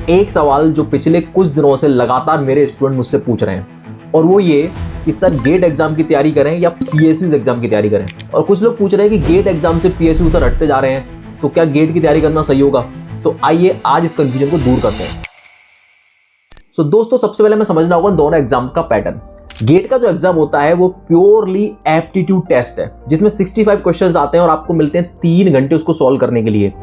एक सवाल जो पिछले कुछ दिनों से लगातार मेरे स्टूडेंट मुझसे पूछ रहे हैं, और वो ये कि सर गेट एग्जाम की तैयारी करें या पीएसयू एग्जाम की तैयारी करें। और कुछ लोग पूछ रहे हैं कि गेट एग्जाम से पीएसयू सर हटते जा रहे हैं, तो क्या गेट की तैयारी करना सही होगा। तो आइए आज इस कंफ्यूजन को दूर करते हैं। सो दोस्तों, सबसे पहले हमें समझना होगा दोनों एग्जाम्स का पैटर्न। गेट का जो एग्जाम होता है वो प्योरली एप्टीट्यूड टेस्ट है, जिसमें 65 क्वेश्चंस आते हैं और आपको मिलते हैं 3 घंटे उसको सॉल्व करने के लिए।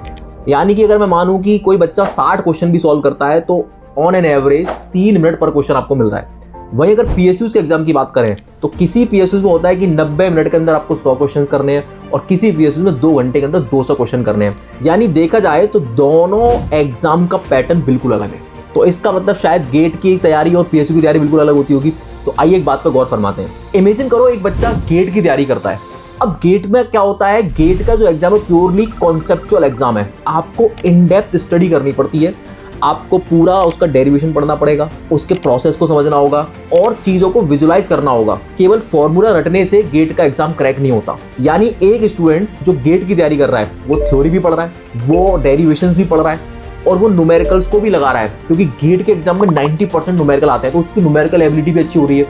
यानी कि अगर मैं मानूं कि कोई बच्चा 60 क्वेश्चन भी सॉल्व करता है तो ऑन एन एवरेज 3 मिनट पर क्वेश्चन आपको मिल रहा है। वहीं अगर पीएसयू के एग्जाम की बात करें तो किसी पीएसयू में होता है कि 90 मिनट के अंदर आपको 100 क्वेश्चन करने हैं और किसी पीएसयू में 2 घंटे के अंदर 200 क्वेश्चन करने हैं। यानी देखा जाए तो दोनों एग्जाम का पैटर्न बिल्कुल अलग है। तो इसका मतलब शायद गेट की तैयारी और पीएसयू की तैयारी बिल्कुल अलग होती होगी। तो आइए एक बात पर गौर फरमाते हैं। इमेजिन करो एक बच्चा गेट की तैयारी करता है। अब गेट में क्या होता है, गेट का जो एग्जाम है प्योरली कॉन्सेप्चुअल एग्जाम है। आपको इन डेप्थ स्टडी करनी पड़ती है, आपको पूरा उसका डेरिवेशन पढ़ना पड़ेगा, उसके प्रोसेस को समझना होगा और चीजों को विजुलाइज करना होगा। केवल फॉर्मूला रटने से गेट का एग्जाम क्रैक नहीं होता। यानी एक स्टूडेंट जो गेट की तैयारी कर रहा है वो थ्योरी भी पढ़ रहा है, वो डेरिवेशंस भी पढ़ रहा है और वो न्यूमेरिकल्स को भी लगा रहा है, क्योंकि गेट के एग्जाम में 90% न्यूमेरिकल आते हैं, तो उसकी न्यूमेरिकल एबिलिटी भी अच्छी हो रही है।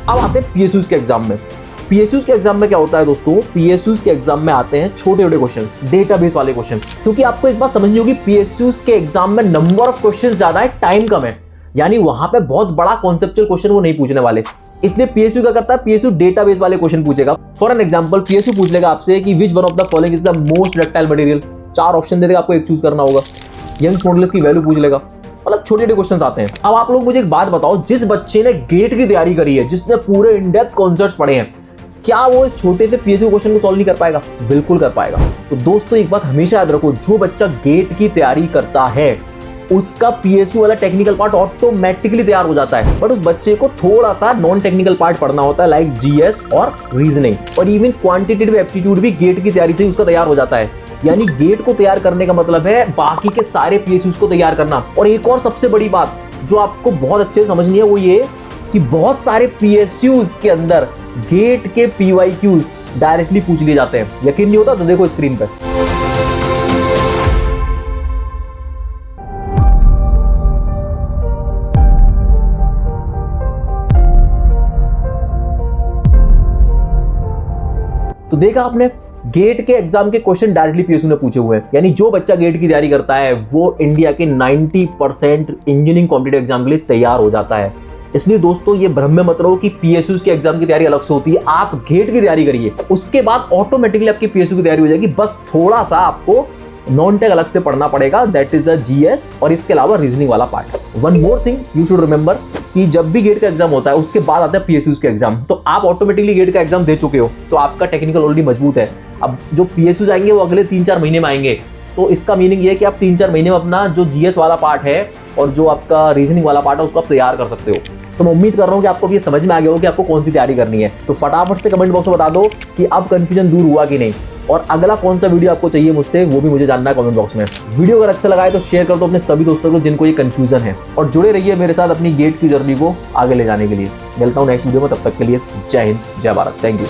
अब आते हैं पीएसयू के एग्जाम में। पीएसयू के एग्जाम में क्या होता है दोस्तों, पीएसयू के एग्जाम में आते हैं छोटे छोटे क्वेश्चन, डेटाबेस वाले क्वेश्चन। क्योंकि आपको एक बात समझनी होगी, पीएसयू के एग्जाम में नंबर ऑफ क्वेश्चन ज्यादा है, टाइम कम है। यानी वहां पे बहुत बड़ा कॉन्सेप्चुअल क्वेश्चन वो नहीं पूछने वाले। इसलिए पीएसयू क्या करता है, पीएसयू डेटाबेस वाले क्वेश्चन पूछेगा। फॉर एन एग्जांपल, पीएसयू पूछ लेगा आपसे कि which one of the following is the most ductile material. 4 option दे देगा, आपको एक चूज करना होगा। यंग्स मॉडुलस की वैल्यू पूछ लेगा। मतलब छोटे छोटे क्वेश्चंस आते हैं। अब आप लोग मुझे एक बात बताओ, जिस बच्चे ने गेट की तैयारी करी है, जिसने पूरे इन डेप्थ कॉन्सेप्ट्स पढ़े हैं, क्या वो इस छोटे से पीएसयू क्वेश्चन को सॉल्व नहीं कर पाएगा? बिल्कुल कर पाएगा। तो दोस्तों एक बात हमेशा याद रखो, जो बच्चा गेट की तैयारी करता है उसका पीएसयू वाला टेक्निकल पार्ट ऑटोमेटिकली तैयार हो जाता है। बट उस बच्चे को थोड़ा सा नॉन टेक्निकल पार्ट पढ़ना होता है, लाइक जीएस और रीजनिंग, और इवन क्वांटिटेटिव एप्टीट्यूड भी गेट की तैयारी से उसका तैयार हो जाता है। यानी गेट को तैयार करने का मतलब है बाकी के सारे पीएसयूज को तैयार करना। और एक और सबसे बड़ी बात जो आपको बहुत अच्छे से समझनी है वो ये कि बहुत सारे पीएसयूज के अंदर गेट के पीवाईक्यूज डायरेक्टली पूछ लिए जाते हैं। यकीन नहीं होता तो देखो स्क्रीन पर। तो देखा आपने, गेट के एग्जाम के क्वेश्चन डायरेक्टली पीएसयू ने पूछे हुए हैं। यानी जो बच्चा गेट की तैयारी करता है वो इंडिया के 90% इंजीनियरिंग कॉम्पिटिटिव एग्जाम के लिए तैयार हो जाता है। इसलिए दोस्तों ये भ्रम में मत रहो कि पीएसयू के एग्जाम की तैयारी अलग से होती है। आप गेट की तैयारी करिए, उसके बाद ऑटोमेटिकली आपकी पीएसयू की तैयारी हो जाएगी। बस थोड़ा सा आपको नॉन टेक अलग से पढ़ना पड़ेगा, दैट इज द जीएस, और इसके अलावा रीजनिंग वाला part. One more thing you should remember कि जब भी गेट का एग्जाम होता है उसके बाद आता है पीएसयू के एग्जाम। तो आप ऑटोमेटिकली गेट का एग्जाम दे चुके हो, तो आपका टेक्निकल ऑलरेडी मजबूत है। अब जो पीएसयू आएंगे वो अगले 3-4 महीने में आएंगे। तो इसका मीनिंग ये है कि आप 3-4 महीने में अपना जो जीएस वाला पार्ट है और जो आपका रीजनिंग वाला पार्ट है उसको आप तैयार कर सकते हो। तो मैं उम्मीद कर रहा हूँ कि आपको ये समझ में आ गया हो कि आपको कौन सी तैयारी करनी है। तो फटाफट से कमेंट बॉक्स में बता दो कि अब कंफ्यूजन दूर हुआ कि नहीं, और अगला कौन सा वीडियो आपको चाहिए मुझसे वो भी मुझे जानना है कमेंट बॉक्स में। वीडियो अगर अच्छा लगा है तो शेयर कर दो अपने सभी दोस्तों को जिनको ये कंफ्यूजन है, और जुड़े रहिए मेरे साथ अपनी गेट की जर्नी को आगे ले जाने के लिए। मिलता हूँ नेक्स्ट वीडियो में, तब तक के लिए जय हिंद, जय भारत, थैंक यू।